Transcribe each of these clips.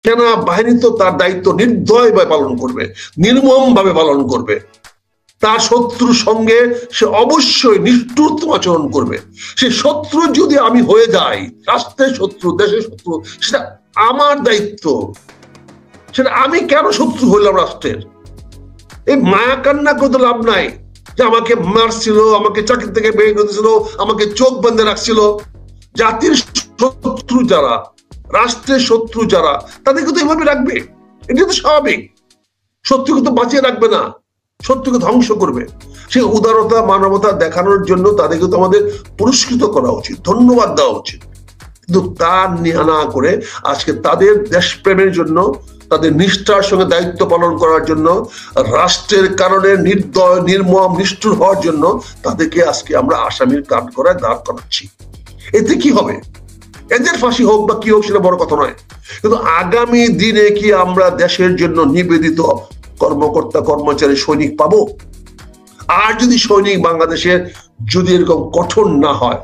সেনাবাহিনী তো তার দায়িত্ব নির্দয়ভাবে পালন করবে, নির্মমভাবে পালন করবে। তার শত্রুর সঙ্গে সে অবশ্যই নিষ্ঠুরতম আচরণ করবে। সে শত্রু যদি আমি হয়ে যাই, রাষ্ট্রের শত্রু, দেশের শত্রু, সেটা আমার দায়িত্ব। সেটা আমি কেন শত্রু হইলাম রাষ্ট্রের? এই মায়া কান্না করতে লাভ নাই যে আমাকে মারছিল, আমাকে চাকরি থেকে বের করে দিয়েছিল, আমাকে চোখ বেঁধে রাখছিল। জাতির শত্রু যারা, রাষ্ট্রের শত্রু যারা, তাদেরকে তো এভাবে রাখবে, এটা তো স্বাভাবিক। শত্রুকে তো বাঁচিয়ে রাখবে না, শত্রুকে ধ্বংস করবে। সে উদারতা, মানবতা দেখানোর জন্য তাদেরকে তো আমাদের পুরস্কৃত করা উচিত, ধন্যবাদ দেওয়া উচিত। কিন্তু তা না করে আজকে তাদের দেশপ্রেমের জন্য, তাদের নিষ্ঠার সঙ্গে দায়িত্ব পালন করার জন্য, রাষ্ট্রের কারণে নির্দয়, নির্মম, নিষ্ঠুর হওয়ার জন্য তাদেরকে আজকে আমরা আসামির কাঠ করায় দাঁড় করাচ্ছি। এতে কি হবে? এদের ফাঁসি হোক বা কি হোক সেটা বড় কথা নয়, কিন্তু আগামী দিনে কি আমরা দেশের জন্য নিবেদিত কর্মকর্তা, কর্মচারী, সৈনিক পাবো? আর যদি সৈনিক বাংলাদেশের যদি এরকম কঠোর না হয়,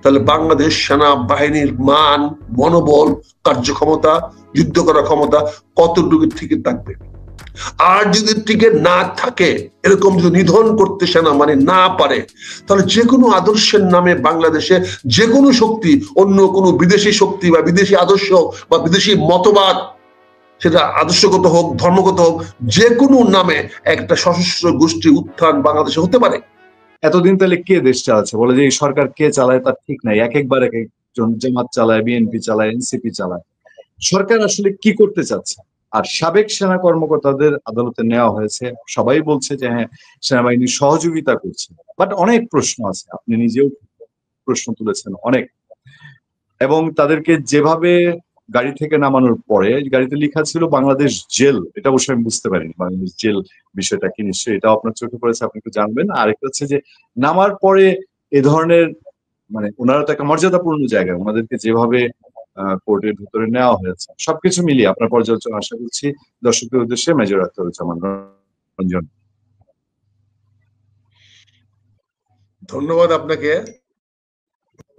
তাহলে বাংলাদেশ সেনাবাহিনীর মান, মনোবল, কার্যক্ষমতা, যুদ্ধ করার ক্ষমতা কতটুকু টিকে থাকবে? আর যদি টিকে না থাকে, এরকম যদি নিধন করতে সেনা মানে না পারে, তাহলে যে কোনো আদর্শের নামে বাংলাদেশে যে কোনো শক্তি, অন্য কোনো বিদেশি শক্তি বা বিদেশি আদর্শ বা বিদেশি মতবাদ, সেটা আদর্শগত হোক, ধর্মগত হোক, যে কোনো নামে একটা সশস্ত্র গোষ্ঠী উত্থান বাংলাদেশে হতে পারে। এতদিন তাহলে কে দেশ চালাচ্ছে? বলে যে এই সরকার কে চালায় তার ঠিক নাই, এক একবার এক একজন, জামাত চালায়, বিএনপি চালায়, এনসিপি চালায়। সরকার আসলে কি করতে চাচ্ছে? আর সাবেক সেনা কর্মকর্তাদের আদালতে নেওয়া হয়েছে, সবাই বলছে যে হ্যাঁ সেনাবাহিনী সহযোগিতা করছে, বাট অনেক প্রশ্ন আছে, আপনি নিজেও প্রশ্ন তুলেছেন অনেক। এবং তাদেরকে যেভাবে গাড়ি থেকে নামানোর পরে গাড়িতে লেখা ছিল বাংলাদেশ জেল, এটা অবশ্যই আমি বুঝতে পারিনি বাংলাদেশ জেল বিষয়টা কি, নিশ্চয়ই এটাও আপনার চোখে পড়েছে, আপনি একটু জানবেন। আর একটা হচ্ছে যে নামার পরে এ ধরনের, মানে ওনারা তো একটা মর্যাদাপূর্ণ জায়গায়, ওনাদেরকে যেভাবে কোর্টের ভিতরে নেওয়া হয়েছে, সবকিছু মিলিয়ে আপনার পর্যালোচনা আশা করছি দর্শকদের উদ্দেশ্যে। মেজর আখতারুজ্জামান রঞ্জন। ধন্যবাদ আপনাকে,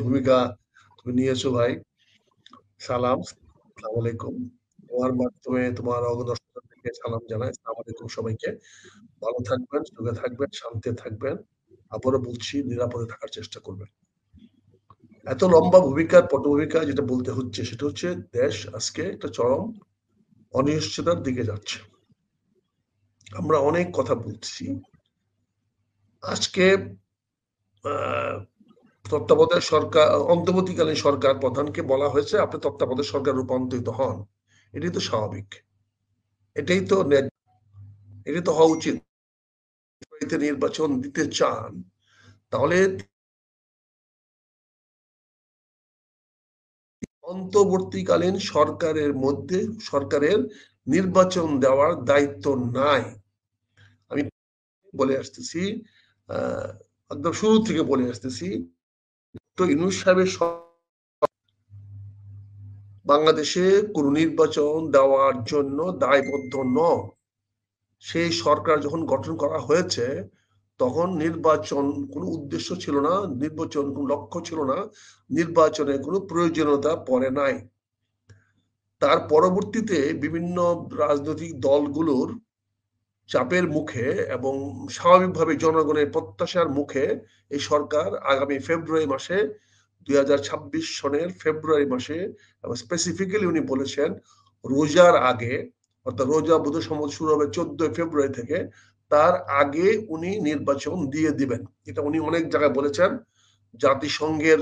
ভূমিকা তুমি নিয়েছো ভাই। সালাম, আসসালামু আলাইকুম। তোমার মাধ্যমে তোমার দর্শকদেরকে সালাম জানাই। আসসালামু আলাইকুম সবাইকে। ভালো থাকবেন, সুখে থাকবেন, শান্তিতে থাকবেন। আবারও বলছি, নিরাপদে থাকার চেষ্টা করবেন। এত লম্বা ভূমিকার পটভূমিকা যেটা বলতে হচ্ছে, সেটা হচ্ছে দেশ আজকে একটা চরম অনিশ্চয়তার দিকে যাচ্ছে। আমরা অনেক কথা বলছি আজকে। তত্ত্বাবধায়ক সরকার, অন্তর্বর্তীকালীন সরকার প্রধানকে বলা হয়েছে আপনি তত্ত্বাবধায়ক সরকার রূপান্তরিত হন। এটাই তো স্বাভাবিক, এটাই তো এটাই তো হওয়া উচিত। নির্বাচন দিতে চান, তাহলে অন্তর্বর্তীকালীন সরকারের মধ্যে সরকারের নির্বাচন দেওয়ার দায়িত্ব নাই। আমি বলে আসতেছি, একদম শুরু থেকে বলে আসতেছি, তো ইউনূস সাহেবের বাংলাদেশে কোন নির্বাচন দেওয়ার জন্য দায়বদ্ধ নন। সেই সরকার যখন গঠন করা হয়েছে, তখন নির্বাচন কোনো উদ্দেশ্য ছিল না, নির্বাচন কোনো লক্ষ্য ছিল না, নির্বাচনের কোনো প্রয়োজনীয়তা পড়ে নাই। তার পরবর্তীতে বিভিন্ন রাজনৈতিক দলগুলোর চাপের মুখে এবং স্বাভাবিকভাবে জনগণের প্রত্যাশার মুখে এই সরকার আগামী ফেব্রুয়ারি মাসে, 2026 সনের ফেব্রুয়ারি মাসে, এবং স্পেসিফিক্যালি উনি বলেছেন রোজার আগে, অর্থাৎ রোজা বোধ সম্ভবত শুরু হবে 14 ফেব্রুয়ারি থেকে, তার আগে উনি নির্বাচন দিয়ে দিবেন। এটা উনি অনেক জায়গায় বলেছেন, জাতিসংঘের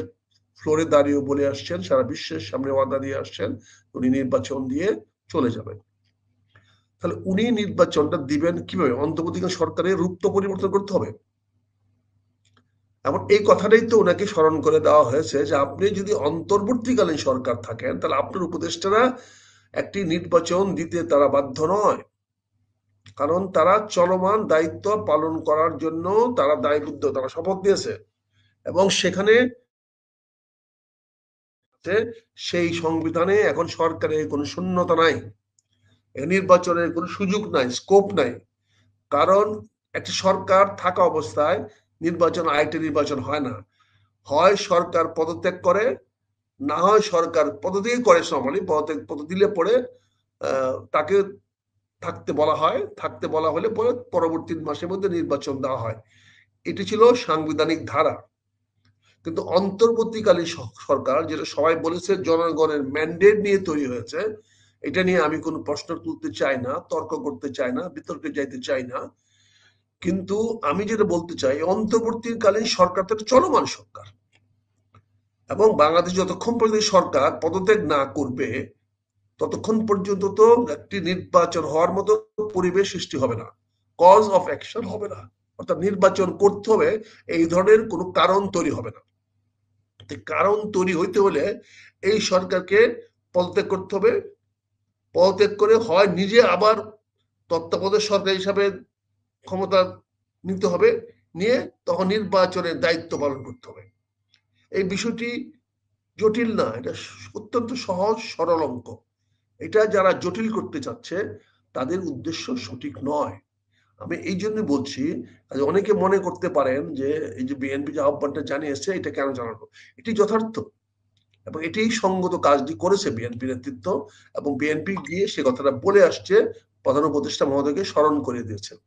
ফ্লোরে দাঁড়িয়ে বলে আসছেন, সারা বিশ্বের সামনে ওয়াদা দিয়ে আসছেন, উনি নির্বাচন দিয়ে চলে যাবেন। তাহলে উনি নির্বাচনটা দিবেন কিভাবে? অন্তর্বর্তীকালীন সরকারের রূপ তো পরিবর্তন করতে হবে। এমন এই কথাটাই তো ওনাকে স্মরণ করে দেওয়া হয়েছে যে আপনি যদি অন্তর্বর্তীকালীন সরকার থাকেন, তাহলে আপনার উপদেষ্টারা একটি নির্বাচন দিতে তারা বাধ্য নয়, কারণ তারা চলমান দায়িত্ব পালন করার জন্য তারা দায়বদ্ধ, তারা শপথ নিয়েছে এবং সেখানে সেই সংবিধানে এখন সরকারের কোনো শূন্যতা নাই, নির্বাচনের কোনো সুযোগ নাই, স্কোপ নাই। কারণ একটি সরকার থাকা অবস্থায় নির্বাচন, আরেকটি নির্বাচন হয় না। হয় সরকার পদত্যাগ করে, না হয় সরকার পদত্যাগ করে, সমালি পদত্যাগ দিলে পরে তাকে থাকতে বলা হয়, থাকতে বলা হলে পরে পরবর্তী মাসের মধ্যে নির্বাচন দেওয়া হয়। এটি ছিল সাংবিধানিক ধারা। কিন্তু অন্তর্বর্তীকালীন সরকার, যেটা সবাই বলেছে জনগণের ম্যান্ডেট নিয়ে তৈরি হয়েছে, এটা নিয়ে আমি কোনো প্রশ্ন তুলতে চাই না, তর্ক করতে চাই না, বিতর্কে যাইতে চাই না। কিন্তু আমি যেটা বলতে চাই, অন্তর্বর্তীকালীন সরকার তো একটা চলমান সরকার, এবং বাংলাদেশ যতক্ষণ পর্যন্ত সরকার পদত্যাগ না করবে ততক্ষণ পর্যন্ত তো একটি নির্বাচন হওয়ার মতো পরিবেশ সৃষ্টি হবে না, কজ অফ অ্যাকশন হবে না। অর্থাৎ নির্বাচন করতে হবে, এই ধরনের কোনো কারণ তৈরি হবে না। কারণ তৈরি হইতে হলে এই সরকারকে পদত্যাগ করতে হবে। পদত্যাগ করে হয় নিজে আবার তত্ত্বাবধায়ক সরকার হিসাবে ক্ষমতা নিতে হবে, নিয়ে তখন নির্বাচনের দায়িত্ব পালন করতে হবে। এই বিষয়টি জটিল না, এটা অত্যন্ত সহজ সরল অঙ্ক। এটা যারা জটিল করতে চাচ্ছে তাদের উদ্দেশ্য সঠিক নয়। আমি এই জন্য বলছি, অনেকে মনে করতে পারেন যে এই যে বিএনপি যে আহ্বানটা জানিয়েছে এটা কেন জানানো, এটি যথার্থ এবং এটি সঙ্গত কাজটি করেছে বিএনপি নেতৃত্ব, এবং বিএনপি গিয়ে সে কথাটা বলে আসছে, প্রধান উপদেষ্টা মহোদয়কে স্মরণ করে দিয়েছেন।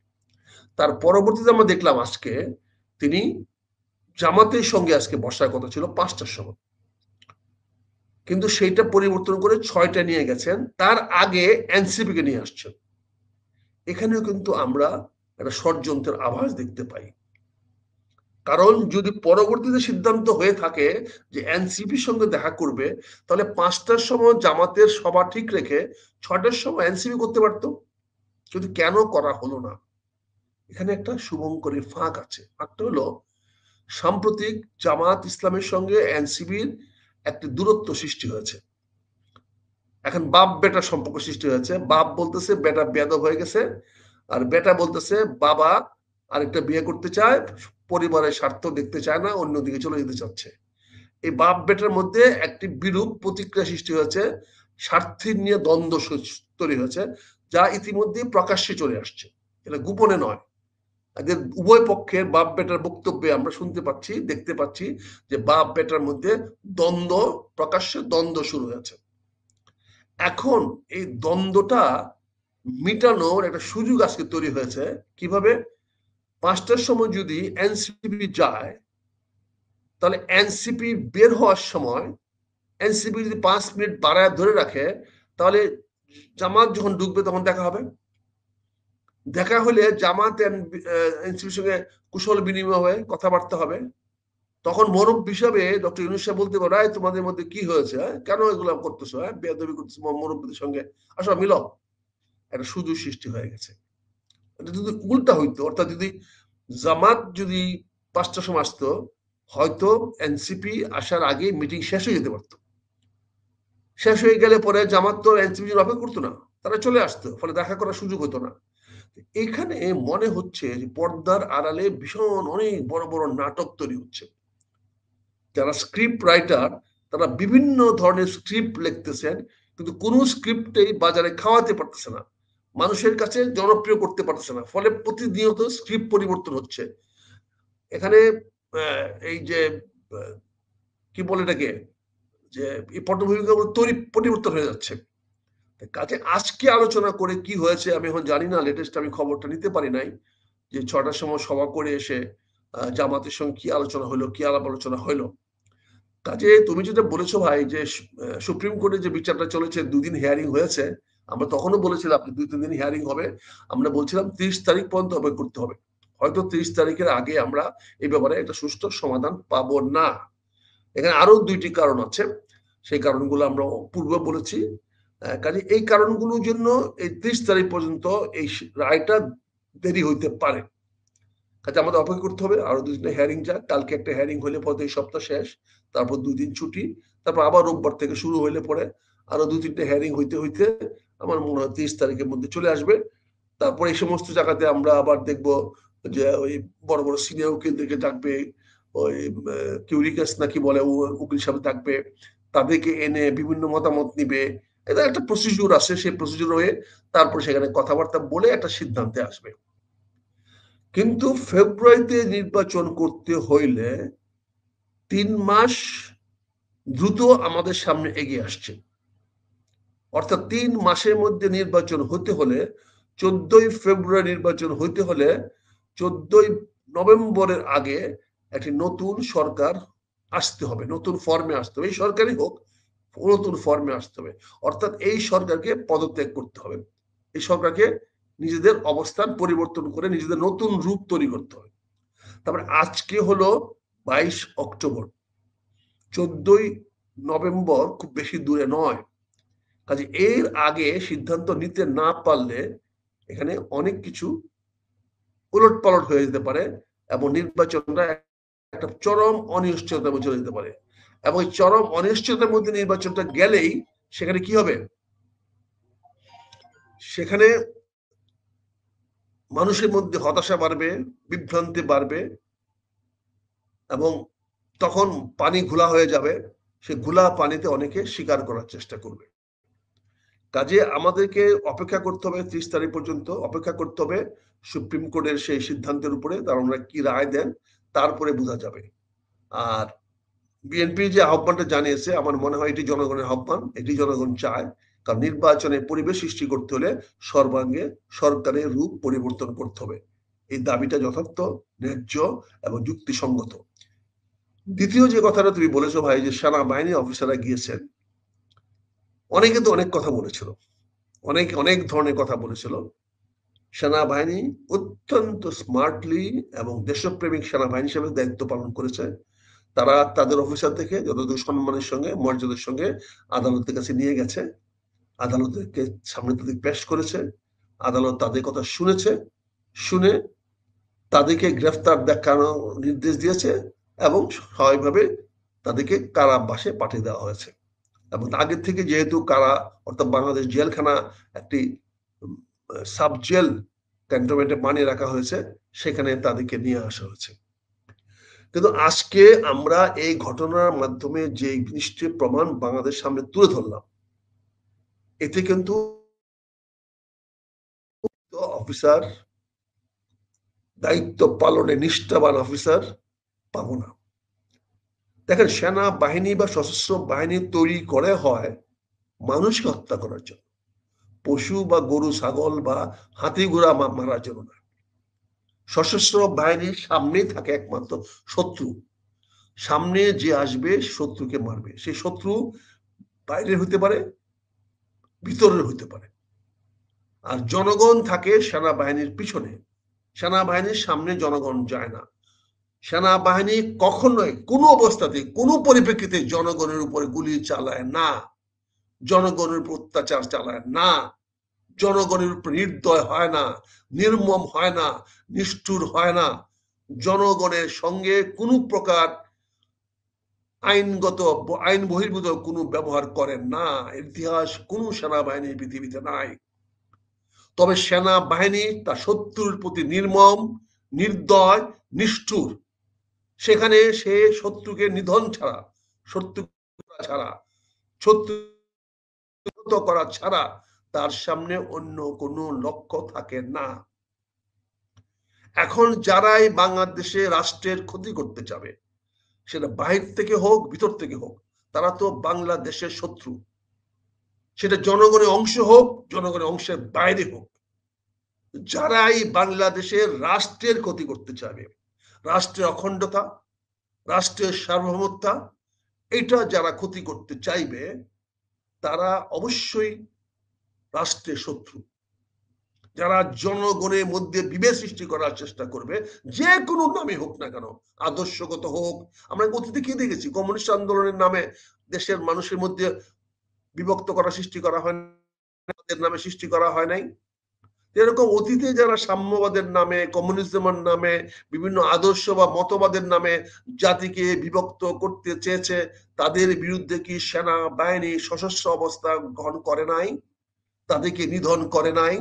তার পরবর্তীতে আমরা দেখলাম আজকে তিনি জামাতের সঙ্গে আজকে বসার কথা ছিল 5টার সময়, কিন্তু সেইটা পরিবর্তন করে 6টা নিয়ে গেছেন, তার আগে এনসিপি কে নিয়ে আসছেন। এখানেও কিন্তু আমরা একটা ষড়যন্ত্রের আভাস দেখতে পাই। কারণ যদি পরবর্তীতে সিদ্ধান্ত হয়ে থাকে যে এনসিপির সঙ্গে দেখা করবে, তাহলে 5টার সময় জামাতের সভা ঠিক রেখে 6টার সময় এনসিপি করতে পারত, কিন্তু কেন করা হলো না? এখানে একটা শুভঙ্করী ফাঁক আছে। ফাঁকটা হলো সাম্প্রতিক জামাত ইসলামের সঙ্গে এনসিপির একটি দূরত্ব সৃষ্টি হয়েছে। এখন বাপ বেটা সম্পর্ক সৃষ্টি হয়েছে। বাপ বলতেছে বেটা বেয়াদব হয়ে গেছে, আর বেটা বলতেছে বাবা আরেকটা বিয়ে করতে চায়, পরিবারের স্বার্থ দেখতে চায় না, অন্যদিকে চলে যেতে চাচ্ছে। এই বাপ বেটার মধ্যে একটি বিরূপ প্রতিক্রিয়া সৃষ্টি হয়েছে, স্বার্থের নিয়ে দ্বন্দ্ব তৈরি হয়েছে, যা ইতিমধ্যে প্রকাশ্যে চলে আসছে, এটা গোপনে নয়। এদের উভয় পক্ষের বাপ বেটার বক্তব্যে আমরা শুনতে পাচ্ছি, দেখতে পাচ্ছি যে বাপ বেটার মধ্যে দ্বন্দ্ব, প্রকাশ্যে দ্বন্দ্ব শুরু হয়েছে। এখন এই দ্বন্দ্বটা মিটানোর একটা সুযোগ আজকে তৈরি হয়েছে। কিভাবে? 5টার সময় যদি এনসিপি যায়, তাহলে এনসিপি বের হওয়ার সময় এনসিপি যদি 5 মিনিট বাড়ায় ধরে রাখে, তাহলে জামাত যখন ঢুকবে তখন দেখা হবে। দেখা হলে জামাত এনসিপির সঙ্গে কুশল বিনিময় হয়ে কথাবার্তা হবে। তখন মুরব্বী হিসাবে ডক্টর ইউনূস সাহেব বলতে পারে, তোমাদের মধ্যে কি হয়েছে, কেন এগুলো করতেছো, বেয়াদবি করতেছো মুরব্বীদের সঙ্গে, আসো মিলও। একটা সুযোগ সৃষ্টি হয়ে গেছে। এটা যদি উল্টা হইতো, অর্থাৎ যদি জামাত যদি 5টার সময় আসতো, হয়তো এনসিপি আসার আগে মিটিং শেষ হয়ে যেতে পারতো। শেষ হয়ে গেলে পরে জামাত তো এনসিপি অপেক্ষা করতো না, তারা চলে আসতো, ফলে দেখা করার সুযোগ হতো না। এখানে মনে হচ্ছে যে পর্দার আড়ালে ভীষণ অনেক বড় বড় নাটক তৈরি হচ্ছে। যারা স্ক্রিপ্ট রাইটার তারা বিভিন্ন ধরনের স্ক্রিপ্ট লিখতেছেন, কিন্তু কোনো স্ক্রিপ্টেই বাজারে খাওয়াতে পারতেছে না, মানুষের কাছে জনপ্রিয় করতে পারতেছে না, ফলে প্রতিনিয়ত স্ক্রিপ্ট পরিবর্তন হচ্ছে। এখানে এই যে কি বলে এটাকে, যে এই পটভূমিকা তৈরি পরিবর্তন হয়ে যাচ্ছে। কাজে আজকে আলোচনা করে কি হয়েছে আমি এখন জানি না, লেটেস্ট আমি খবরটা নিতে পারি নাই, যে 6টার সময় সভা করে এসে জামাতের সঙ্গে কি আলোচনা হলো, কি আলাপ আলোচনা হলো। কাজে তুমি যেটা বলেছো ভাই, যে সুপ্রিম কোর্টে যে বিচারটা চলেছে, 2 দিন হিয়ারিং হয়েছে, আমরা তখনও বলেছিলাম 2-3 দিন হিয়ারিং হবে। আমরা বলছিলাম 30 তারিখ পর্যন্ত অপেক্ষা করতে হবে, হয়তো 30 তারিখের আগে আমরা এই ব্যাপারে একটা সুষ্ঠু সমাধান পাবো না। এখানে আরো 2টি কারণ আছে, সেই কারণগুলো আমরা পূর্বে বলেছি। কাজে এই কারণগুলোর জন্য এই 30 তারিখ পর্যন্ত এই রায়টা দেরি হইতে পারে। কাজে আমাদের অপেক্ষা করতে হবে আরো 2 দিনের হিয়ারিং যাক। কালকে একটা হিয়ারিং হলে পরে এই সপ্তাহ শেষ, তারপর 2 দিন ছুটি, তারপর আবার রোববার থেকে শুরু হইলে পরে আরো 2-3টে হিয়ারিং হইতে হইতে আমার মনে হয় 30 তারিখের মধ্যে চলে আসবে। তারপর এই সমস্ত জায়গাতে আমরা আবার দেখবো যে ওই বড় বড় সিনিয়র উকিলদেরকে ডাকবে, ওই কিউরিকাস নাকি বলে উকিল সাহেব ডাকবে, তাদেরকে এনে বিভিন্ন মতামত নিবে। এটা একটা প্রসিডিউর আছে, সেই প্রসিডিউর হয়ে তারপর সেখানে কথাবার্তা বলে একটা সিদ্ধান্তে আসবে। কিন্তু ফেব্রুয়ারিতে নির্বাচন করতে হইলে 3 মাস দ্রুত আমাদের সামনে এগিয়ে আসছে। অর্থাৎ 3 মাসের মধ্যে নির্বাচন হতে হলে 14ই ফেব্রুয়ারি নির্বাচন হইতে হলে 14ই নভেম্বরের আগে একটি নতুন সরকার আসতে হবে, নতুন ফর্মে আসতে হবে। এই সরকারই হোক, নতুন ফর্মে আসতে হবে। অর্থাৎ এই সরকারকে পদত্যাগ করতে হবে, এই সরকারকে নিজেদের অবস্থান পরিবর্তন করে নিজেদের নতুন রূপ তৈরি করতে হবে। তারপরে আজকে হলো 22 অক্টোবর, 14ই নভেম্বর খুব বেশি দূরে নয়। কাজে এর আগে সিদ্ধান্ত নিতে না পারলে এখানে অনেক কিছু উলটপালট হয়ে যেতে পারে এবং নির্বাচনটা একটা চরম অনিশ্চয়তার মধ্যে চলে যেতে পারে। এবং এই চরম অনিশ্চয়তার মধ্যে নির্বাচনটা গেলেই সেখানে কি হবে, সেখানে মানুষের মধ্যে হতাশা বাড়বে, বিভ্রান্তি বাড়বে এবং তখন পানি ঘোলা হয়ে যাবে। সে ঘোলা পানিতে অনেকে শিকার করার চেষ্টা করবে। কাজে আমাদেরকে অপেক্ষা করতে হবে, 30 তারিখ পর্যন্ত অপেক্ষা করতে হবে সুপ্রিম কোর্টের সেই সিদ্ধান্তের উপরে, তারা ওনারা কি রায় দেন তারপরে বোঝা যাবে। আর বিএনপি যে আহ্বানটা জানিয়েছে, আমার মনে হয় এটি জনগণের আহ্বান, এটি জনগণ চায়। কারণ নির্বাচনে পরিবেশ সৃষ্টি করতে হলে সর্বাঙ্গে সরকারের রূপ পরিবর্তন করতে হবে। এই দাবিটা যথার্থ, ন্যায্য এবং যুক্তিসঙ্গত। দ্বিতীয় যে কথাটা তুমি বলেছো ভাই, যে সেনাবাহিনী অফিসাররা গিয়েছেন, অনেকে তো অনেক কথা বলেছিল, অনেক অনেক ধরনের কথা বলেছিল। সেনাবাহিনী অত্যন্ত স্মার্টলি এবং দেশপ্রেমিক সেনাবাহিনী হিসেবে দায়িত্ব পালন করেছে। তারা তাদের অফিসার থেকে যতটুকু সম্মানের সঙ্গে মর্যাদার সঙ্গে আদালতের কাছে নিয়ে গেছে, আদালতকে সামনে তাদের পেশ করেছে, আদালত তাদের কথা শুনেছে, শুনে তাদেরকে গ্রেফতার দেখানোর নির্দেশ দিয়েছে এবং স্বাভাবিকভাবে তাদেরকে কারাবাসে পাঠিয়ে দেওয়া হয়েছে। এবং আগের থেকে যেহেতু কারা অর্থাৎ বাংলাদেশ জেলখানা একটি সাব জেল ক্যান্টনমেন্টে বানিয়ে রাখা হয়েছে, সেখানে তাদেরকে নিয়ে আসা হয়েছে। কিন্তু আজকে আমরা এই ঘটনার মাধ্যমে যে জিনিসটি প্রমাণ বাংলাদেশ সামনে তুলে ধরলাম, এতে কিন্তু অফিসার, দায়িত্ব পালনে নিষ্ঠাবান অফিসার পাবো না। দেখেন, সেনাবাহিনী বা সশস্ত্র বাহিনী তৈরি করে হয় মানুষকে হত্যা করার জন্য, পশু বা গরু ছাগল বা হাতি ঘোড়া মারার জন্য না। সশস্ত্র বাহিনীর সামনে থাকে একমাত্র শত্রু, সামনে যে আসবে শত্রুকে মারবে। সেই শত্রু বাইরের হতে পারে, ভিতরের হতে পারে। আর জনগণ থাকে সেনাবাহিনীর পিছনে, সেনাবাহিনীর সামনে জনগণ যায় না। সেনাবাহিনী কখনোই কোনো অবস্থাতে কোনো পরিপ্রেক্ষিতে জনগণের উপরে গুলি চালায় না, জনগণের উপর অত্যাচার চালায় না, জনগণের উপর নির্দয় হয় না, নির্মম হয় না, নিষ্ঠুর হয় না। জনগণের সঙ্গে কোনো প্রকার আইনগত আইন বহির্ভূত কোনো ব্যবহার করেন না। ইতিহাস কোন সেনাবাহিনী পৃথিবীতে নাই। তবে সেনাবাহিনী তার শত্রুর প্রতি নির্মম, নির্দয়, নিষ্ঠুর। সেখানে সে শত্রুকে নিধন ছাড়া, শত্রু ছাড়া, শত্রু করা ছাড়া তার সামনে অন্য কোনো লক্ষ্য থাকে না। এখন যারাই বাংলাদেশে রাষ্ট্রের ক্ষতি করতে যাবে, সেটা বাহির থেকে হোক ভিতর থেকে হোক, তারা তো বাংলাদেশের শত্রু। সেটা জনগণের অংশ হোক, জনগণের অংশের বাইরে হোক, যারাই বাংলাদেশের রাষ্ট্রের ক্ষতি করতে চাবে, রাষ্ট্রের অখণ্ডতা, রাষ্ট্রের সার্বভৌমত্ব, এটা যারা ক্ষতি করতে চাইবে, তারা অবশ্যই রাষ্ট্রের শত্রু। যারা জনগণের মধ্যে বিভেদ সৃষ্টি করার চেষ্টা করবে, যে কোনো নামে হোক না কেন, আদর্শগত হোক। আমরা অতীতে কি দেখেছি, কমিউনিস্ট আন্দোলনের নামে দেশের মানুষের মধ্যে বিভক্ত করা সৃষ্টি করা হয়, নামে সৃষ্টি করা হয় নাই। এরকম অতীতে যারা সাম্যবাদের নামে, কমিউনিজমের নামে, বিভিন্ন আদর্শ বা মতবাদের নামে জাতিকে বিভক্ত করতে চেয়েছে, তাদের বিরুদ্ধে কি সেনাবাহিনী সশস্ত্র অবস্থা গ্রহণ করে নাই? তাদেরকে নিধন করে নাই?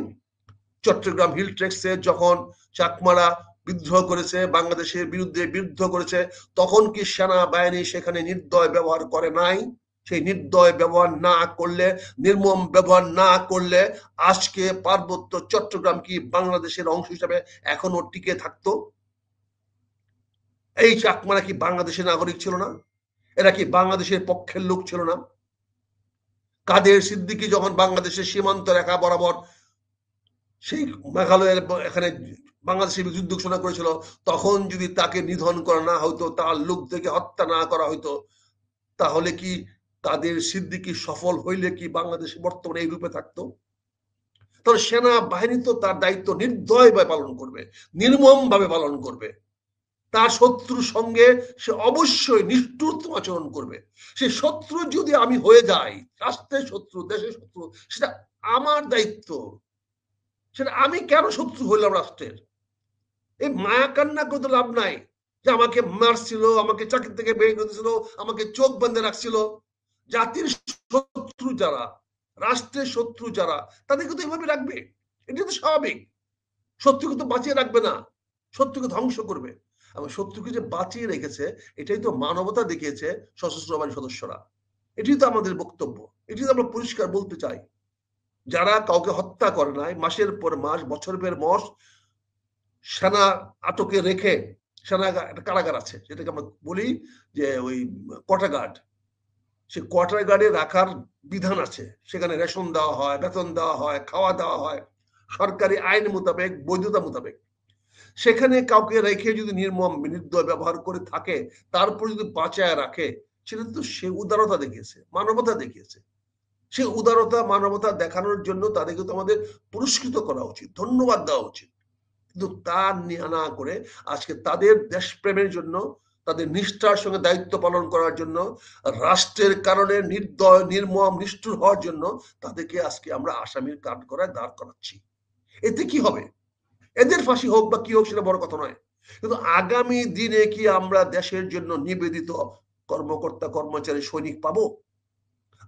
চট্টগ্রাম হিল ট্রেক্সে যখন চাকমারা বিদ্রোহ করেছে, বাংলাদেশের বিরুদ্ধে বিদ্রোহ করেছে, তখন কি সেনাবাহিনী সেখানে নির্দয় ব্যবহার করে নাই? সেই নির্দয় ব্যবহার না করলে, নির্মম ব্যবহার না করলে আজকে পার্বত্য চট্টগ্রাম কি বাংলাদেশের অংশ হিসাবে এখনো টিকে থাকতো? এই চাকমারা কি বাংলাদেশের নাগরিক ছিল না? এরা কি বাংলাদেশের পক্ষের লোক ছিল না? কাদের সিদ্দিকী যখন বাংলাদেশের সীমান্ত রেখা বরাবর সেই মেঘালয়ের এখানে বাংলাদেশের যুদ্ধ ঘোষণা করেছিল, তখন যদি তাকে নিধন করা না হতো, তার লোক থেকে হত্যা না করা হতো, তাহলে কি কাদের সিদ্দিকী সফল হইলে কি বাংলাদেশ বর্তমানে এই রূপে থাকতো? তাহলে সেনা বাহিনী তো তার দায়িত্ব নির্দয়ভাবে পালন করবে, নির্মম ভাবে পালন করবে। তার শত্রুর সঙ্গে সে অবশ্যই নিষ্ঠুরতম আচরণ করবে। সে শত্রু যদি আমি হয়ে যাই, রাষ্ট্রের শত্রু, দেশের শত্রু, সেটা আমার দায়িত্ব। সেটা আমি কেন শত্রু হইলাম রাষ্ট্রের? এই মায়া কান্না করতে লাভ নাই যে আমাকে মারছিল, আমাকে চাকরি থেকে বের করে দিয়েছিল, আমাকে চোখ বন্ধে রাখছিল। জাতির শত্রু যারা, রাষ্ট্রের শত্রু যারা, তাদেরকে তো এভাবে রাখবে, এটা তো স্বাভাবিক। শত্রুকে তো বাঁচিয়ে রাখবে না, শত্রুকে ধ্বংস করবে। এবং শত্রুকে যে বাঁচিয়ে রেখেছে, এটাই তো মানবতা দেখিয়েছে সশস্ত্র বাহিনীর সদস্যরা। এটাই তো আমাদের বক্তব্য, এটি তো আমরা পরিষ্কার বলতে চাই। যারা কাউকে হত্যা করে নাই, মাসের পর মাস, বছরের পর মাস সেনা আটকে রেখে, সেনা কারাগার আছে, যেটাকে আমরা বলি যে ওই কোয়ার্টার গার্ড, সে কোয়ার্টার গার্ডে রাখার বিধান আছে। সেখানে রেশন দেওয়া হয়, বেতন দেওয়া হয়, খাওয়া দেওয়া হয় সরকারি আইন মোতাবেক, বৈধতা মোতাবেক। সেখানে কাউকে রেখে যদি নির্মম নির্দয় ব্যবহার করে থাকে, তারপর যদি বাঁচায় রাখে, সেটা তো সে উদারতা দেখিয়েছে, মানবতা দেখিয়েছে। সে উদারতা মানবতা দেখানোর জন্য তাদেরকে তো আমাদের পুরস্কৃত করা উচিত, ধন্যবাদ দেওয়া উচিত। কিন্তু তা না করে আজকে তাদের দেশপ্রেমের জন্য, তাদের নিষ্ঠার সঙ্গে দায়িত্ব পালন করার জন্য, রাষ্ট্রের কারণে নির্দয় নির্মম নিষ্ঠুর হওয়ার জন্য তাদেরকে আজকে আমরা আসামির কাঠ করায় দাঁড় করাচ্ছি। এতে কি হবে? এদের ফাঁসি হোক বা কি হোক সেটা বড় কথা নয়, কিন্তু আগামী দিনে কি আমরা দেশের জন্য নিবেদিত কর্মকর্তা, কর্মচারী, সৈনিক পাবো?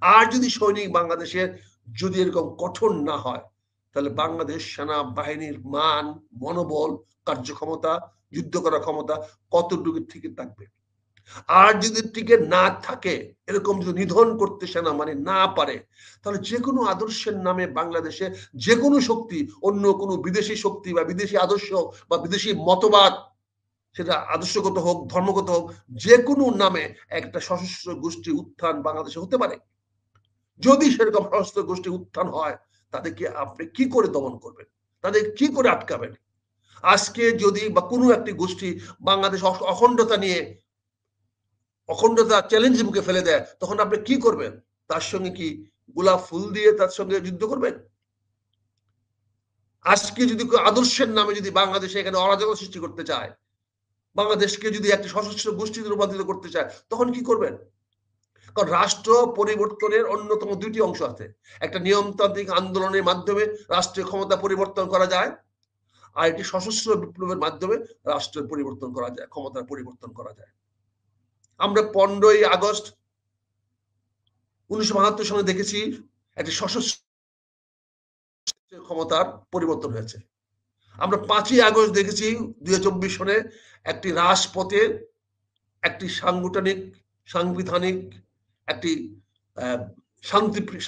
আর যদি সৈনিক বাংলাদেশের যদি এরকম কঠোর না হয়, তাহলে বাংলাদেশ সেনা বাহিনীর মান, মনোবল, কার্যক্ষমতা, যুদ্ধ করার ক্ষমতা কতটুকু টিকে থাকবে? আর যদি টিকে না থাকে, এরকম যদি নিধন করতে সেনা মানে না পারে, তাহলে যে কোনো আদর্শের নামে বাংলাদেশে যে কোনো শক্তি, অন্য কোনো বিদেশি শক্তি বা বিদেশি আদর্শ বা বিদেশি মতবাদ, সেটা আদর্শগত হোক, ধর্মগত হোক, যে কোনো নামে একটা সশস্ত্র গোষ্ঠী উত্থান বাংলাদেশে হতে পারে। যদি সেরকম সশস্ত্র গোষ্ঠী উত্থান হয়, তাদেরকে আপনি কি করে দমন করবেন? তাদের কি করে আটকাবেন? আজকে যদি বা কোনো একটি গোষ্ঠী বাংলাদেশ অখণ্ডতা নিয়ে, অখণ্ডতা চ্যালেঞ্জ বুকে ফেলে দেয়, তখন আপনি কি করবেন? তার সঙ্গে কি গোলাপ ফুল দিয়ে তার সঙ্গে যুদ্ধ করবেন? আজকে যদি আদর্শের নামে যদি বাংলাদেশে এখানে অরাজকতা সৃষ্টি করতে চায়, বাংলাদেশকে যদি একটি সশস্ত্র গোষ্ঠীতে রূপান্তরিত করতে চায়, তখন কি করবেন? কারণ রাষ্ট্র পরিবর্তনের অন্যতম দুটি অংশ আছে। একটা নিয়মতান্ত্রিক আন্দোলনের মাধ্যমে রাষ্ট্রের ক্ষমতা পরিবর্তন করা যায়, আর এটি সশস্ত্র বিপ্লবের মাধ্যমে রাষ্ট্রের পরিবর্তন করা যায়, ক্ষমতার পরিবর্তন করা যায়। আমরা 15ই আগস্ট 1972 সালে দেখেছি একটি সশস্ত্র ক্ষমতার পরিবর্তন হয়েছে। আমরা 5ই আগস্ট দেখেছি 2024 সনে একটি রাজপথে একটি সাংগঠনিক, সাংবিধানিক একটি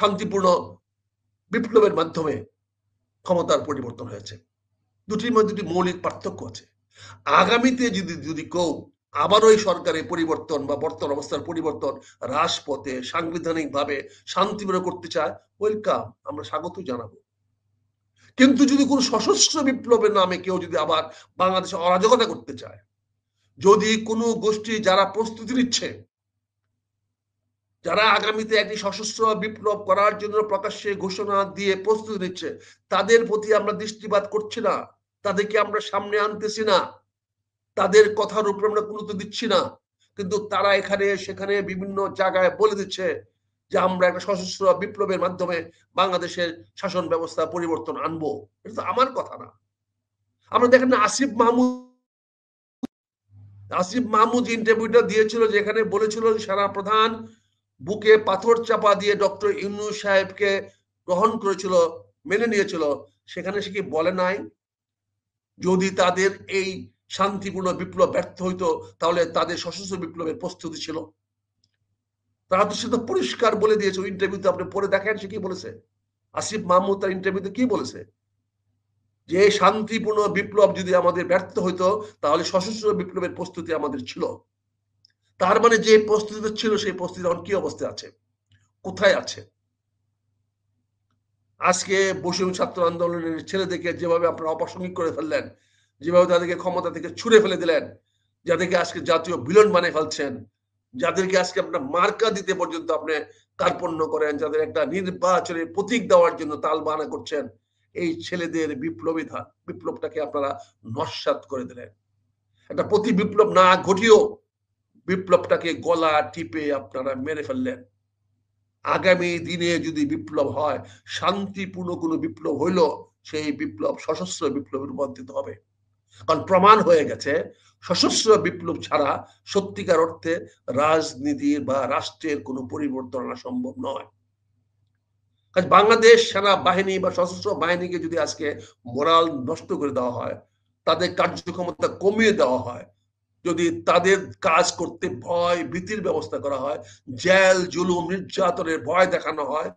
শান্তিপূর্ণ বিপ্লবের মাধ্যমে ক্ষমতার পরিবর্তন হয়েছে। দুটির মধ্যে দুটি মৌলিক পার্থক্য আছে। আগামীতে যদি কেউ আবারও এই সরকারের পরিবর্তন বা বর্তমান অবস্থার পরিবর্তন রাজপথে সাংবিধানিক ভাবে শান্তিপূর্ণ করতে চায়, ওয়েলকাম, আমরা স্বাগত জানাবো। কিন্তু যদি কোনো সশস্ত্র বিপ্লবের নামে কেউ যদি আবার বাংলাদেশে অরাজকতা করতে চায়, যদি কোনো গোষ্ঠী যারা প্রস্তুতি নিচ্ছে, যারা আগামীতে একটি সশস্ত্র বিপ্লব করার জন্য প্রকাশ্যে ঘোষণা দিয়ে প্রস্তুতি নিচ্ছে, তাদের প্রতি আমরা দৃষ্টিপাত করছি না, তাদেরকে আমরা সামনে আনতেছি না, তাদের কথার উপর আমরা গুরুত্ব দিচ্ছি না। কিন্তু তারা এখানে সেখানে বিভিন্ন জায়গায় বলে দিচ্ছে যে আমরা একটা সশস্ত্র বিপ্লবের মাধ্যমে বাংলাদেশের শাসন ব্যবস্থা পরিবর্তন আনবো। এটা তো আমার কথা না। আমরা দেখেন না, আসিফ মাহমুদ ইন্টারভিউটা দিয়েছিল, যেখানে বলেছিল সেনা প্রধান বুকে পাথর চাপা দিয়ে ডক্টর ইউনূস সাহেবকে গ্রহণ করেছিল, মেনে নিয়েছিল। সেখানে সে কি বলে নাই যদি তাদের এই শান্তিপূর্ণ বিপ্লব ব্যর্থ হইতো, তাহলে তাদের সশস্ত্র বিপ্লবের প্রস্তুতি ছিল? তারা তো সেটা পরিষ্কার বলে দিয়েছে। ইন্টারভিউতে আপনি পড়ে দেখেন সে কি বলেছে। আসিফ মাহমুদ তার ইন্টারভিউতে কি বলেছে, যে শান্তিপূর্ণ বিপ্লব যদি আমাদের ব্যর্থ হইতো, তাহলে সশস্ত্র বিপ্লবের প্রস্তুতি আমাদের ছিল। তার মানে যে প্রস্তুতি ছিল, সেই প্রস্তুতি এখন কি অবস্থায় আছে, কোথায় আছে? আজকে বৈষম্য ছাত্র আন্দোলনের ছেলেদেরকে যেভাবে আপনারা অপ্রাসঙ্গিক করে ফেললেন, যেভাবে তাদেরকে ক্ষমতা থেকে ছুড়ে ফেলে দিলেন, যাদেরকে আজকে জাতীয় ভিলেন বানিয়ে ফেলছেন, যাদেরকে আজকে আপনার মার্কা দিতে পর্যন্ত আপনি কার্পণ্য করেন, যাদের একটা নির্বাচনের প্রতীক দেওয়ার জন্য তালবাহানা করছেন, এই ছেলেদের বিপ্লবটাকে আপনারা নস্যাৎ করে দিলেন। একটা প্রতি বিপ্লব না ঘটিয়েও বিপ্লবটাকে গলা টিপে আপনারা মেরে ফেললেন। আগামী দিনে যদি বিপ্লব হয়, শান্তিপূর্ণ কোনো বিপ্লব হইল, সেই বিপ্লব সশস্ত্র বিপ্লবে রূপান্তরিত হবে। কারণ প্রমাণ হয়ে গেছে সশস্ত্র বিপ্লব ছাড়া সত্যিকার অর্থে রাজনীতির বা রাষ্ট্রের কোনো পরিবর্তন আনা সম্ভব নয়। কারণ বাংলাদেশ সেনাবাহিনী বা সশস্ত্র বাহিনীকে যদি আজকে মোরাল নষ্ট করে দেওয়া হয়, তাদের কার্যক্ষমতা কমিয়ে দেওয়া হয়, যদি তাদের কাজ করতে ভয় ভীতির ব্যবস্থা করা হয়, জেল জুলুম নির্যাতনের ভয় দেখানো হয়,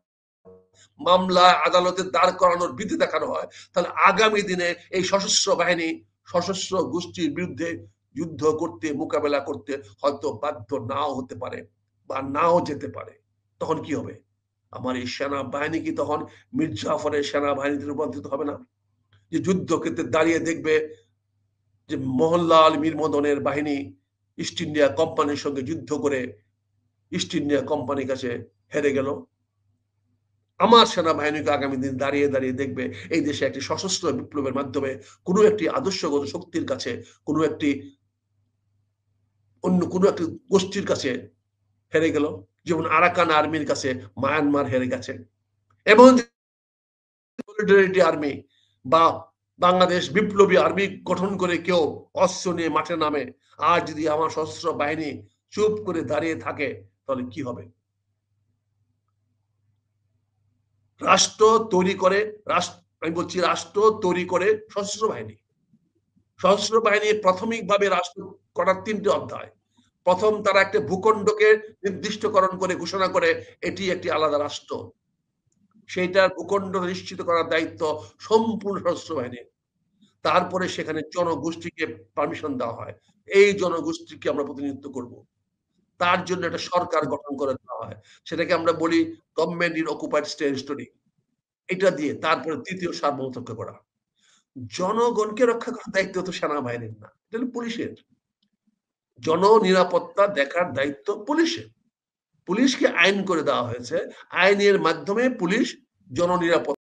মামলা আদালতে দাঁড় করানোর ভীতি দেখানো হয়, তাহলে আগামী দিনে এই সশস্ত্র বাহিনী সশস্ত্র গোষ্ঠীর বিরুদ্ধে যুদ্ধ করতে, মোকাবেলা করতে হয়তো বাধ্য নাও হতে পারে বা নাও যেতে পারে। তখন কি হবে? আমার এই সেনাবাহিনী কি তখন মীর জাফরের সেনাবাহিনীতে রূপান্তরিত হবে না? যে যুদ্ধক্ষেত্রে দাঁড়িয়ে দেখবে যে মোহনলাল মীর মদনের বাহিনী ইস্ট ইন্ডিয়া কোম্পানির সঙ্গে যুদ্ধ করে ইস্ট ইন্ডিয়া কোম্পানির কাছে হেরে গেল। আমার সেনাবাহিনীকে আগামী দিন দাঁড়িয়ে দাঁড়িয়ে দেখবে এই দেশে একটি সশস্ত্র বিপ্লবের মাধ্যমে কোনো একটি আদর্শগত শক্তির কাছে, কোনো একটি অন্য কোনো একটি গোষ্ঠীর কাছে হেরে গেল, যেমন আরাকান আর্মির কাছে মায়ানমার হেরে গেছে। এবং সলিডারিটি আর্মি বা বাংলাদেশ বিপ্লবী আর্মি গঠন করে কেউ অস্ত্র নিয়ে মাঠে নামে, আর যদি আমার সশস্ত্র বাহিনী চুপ করে দাঁড়িয়ে থাকে, তাহলে কি হবে? রাষ্ট্র তৈরি করে, আমি বলছি রাষ্ট্র তৈরি করে সশস্ত্র বাহিনী। সশস্ত্র বাহিনী প্রাথমিকভাবে রাষ্ট্র করার ৩টি অধ্যায়। প্রথম তারা একটা ভূখণ্ডকে নির্দিষ্টকরণ করে ঘোষণা করে এটি একটি আলাদা রাষ্ট্র। সেইটার ভূখণ্ড নিশ্চিত করার দায়িত্ব সম্পূর্ণ সশস্ত্র বাহিনীর। তারপরে সেখানে জনগোষ্ঠীকে পারমিশন দেওয়া হয়। এই জনগোষ্ঠীকে আমরা প্রতিনিধিত্ব করব। তার জন্য একটা সরকার গঠন করে দেওয়া হয়। সেটাকে আমরা বলি গভর্নমেন্ট ইন অকুপাইড টেরিটরি। এটা দিয়ে তারপরে ৩য় সার্বভৌমত্ব রক্ষা করা। জনগণকে রক্ষা করার দায়িত্ব তো সেনাবাহিনীর না। এটা হলো পুলিশের। জননিরাপত্তা দেখার দায়িত্ব পুলিশের। পুলিশকে আইন করে দেওয়া হয়েছে। আইনের মাধ্যমে পুলিশ জননিরাপত্তা